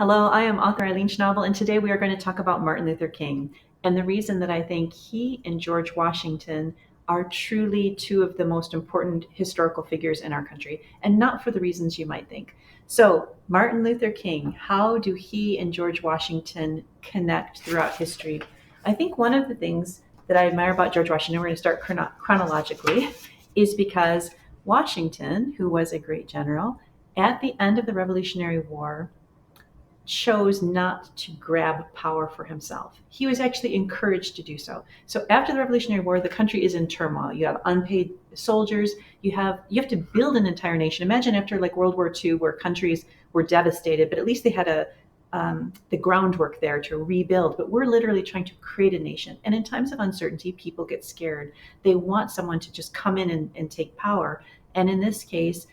Hello, I am author Eileen Schnabel, and today we are going to talk about Martin Luther King. And the reason that I think he and George Washington are truly two of the most important historical figures in our country, and not for the reasons you might think. So, Martin Luther King, how do he and George Washington connect throughout history? I think one of the things that I admire about George Washington, we're going to start chronologically, is because Washington, who was a great general, at the end of the Revolutionary War, chose not to grab power for himself. He was actually encouraged to do so. So after the Revolutionary War, the country is in turmoil. You have unpaid soldiers. You have to build an entire nation. Imagine after like World War II, where countries were devastated, but at least they had the groundwork there to rebuild. But we're literally trying to create a nation. And in times of uncertainty, people get scared. They want someone to just come in and take power. And in this case,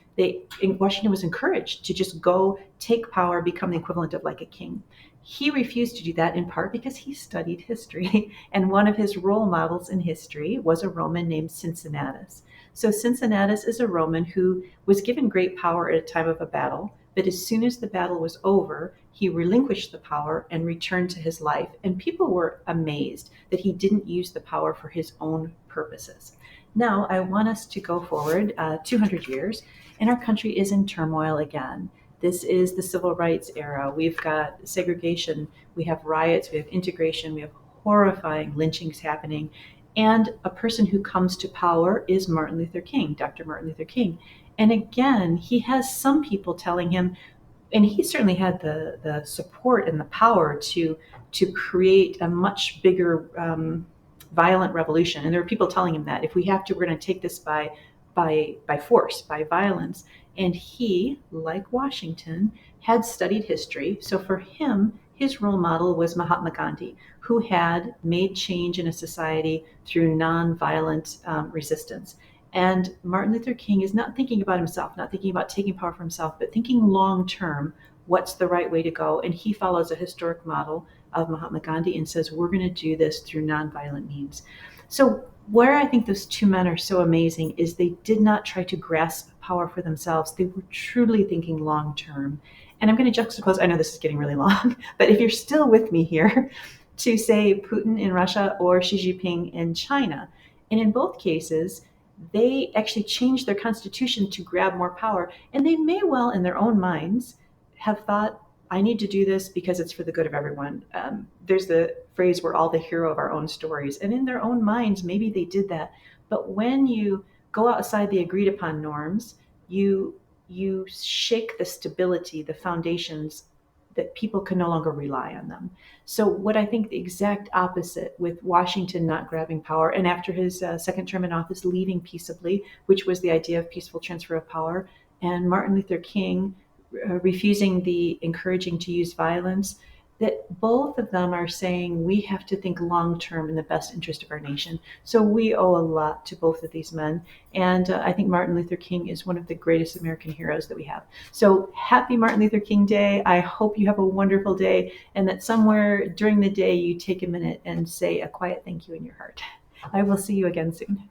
Washington was encouraged to just go take power, become the equivalent of like a king. He refused to do that in part because he studied history, and one of his role models in history was a Roman named Cincinnatus. So Cincinnatus is a Roman who was given great power at a time of a battle, but as soon as the battle was over, he relinquished the power and returned to his life. And people were amazed that he didn't use the power for his own purposes. Now, I want us to go forward 200 years, and our country is in turmoil again. This is the civil rights era. We've got segregation, we have riots, we have integration, we have horrifying lynchings happening. And a person who comes to power is Martin Luther King, Dr. Martin Luther King. And again, he has some people telling him, and he certainly had the support and the power to create a much bigger violent revolution. And there were people telling him that if we have to, we're going to take this by force, by violence. And he, like Washington, had studied history. So for him, his role model was Mahatma Gandhi, who had made change in a society through nonviolent resistance. And Martin Luther King is not thinking about himself, not thinking about taking power for himself, but thinking long term, what's the right way to go. And he follows a historic model of Mahatma Gandhi and says, we're going to do this through nonviolent means. So where I think those two men are so amazing is they did not try to grasp power for themselves. They were truly thinking long term. And I'm going to juxtapose, I know this is getting really long, but if you're still with me here, to say Putin in Russia or Xi Jinping in China. And in both cases, they actually changed their constitution to grab more power. And they may well, in their own minds, have thought, I need to do this because it's for the good of everyone. There's the phrase, we're all the hero of our own stories. And in their own minds, maybe they did that. But when you go outside the agreed upon norms, you shake the stability, the foundations that people can no longer rely on them. So what I think the exact opposite with Washington not grabbing power and after his second term in office leaving peaceably, which was the idea of peaceful transfer of power, and Martin Luther King refusing the encouraging to use violence, that both of them are saying we have to think long term in the best interest of our nation. So we owe a lot to both of these men. And I think Martin Luther King is one of the greatest American heroes that we have. So happy Martin Luther King Day. I hope you have a wonderful day and that somewhere during the day you take a minute and say a quiet thank you in your heart. I will see you again soon.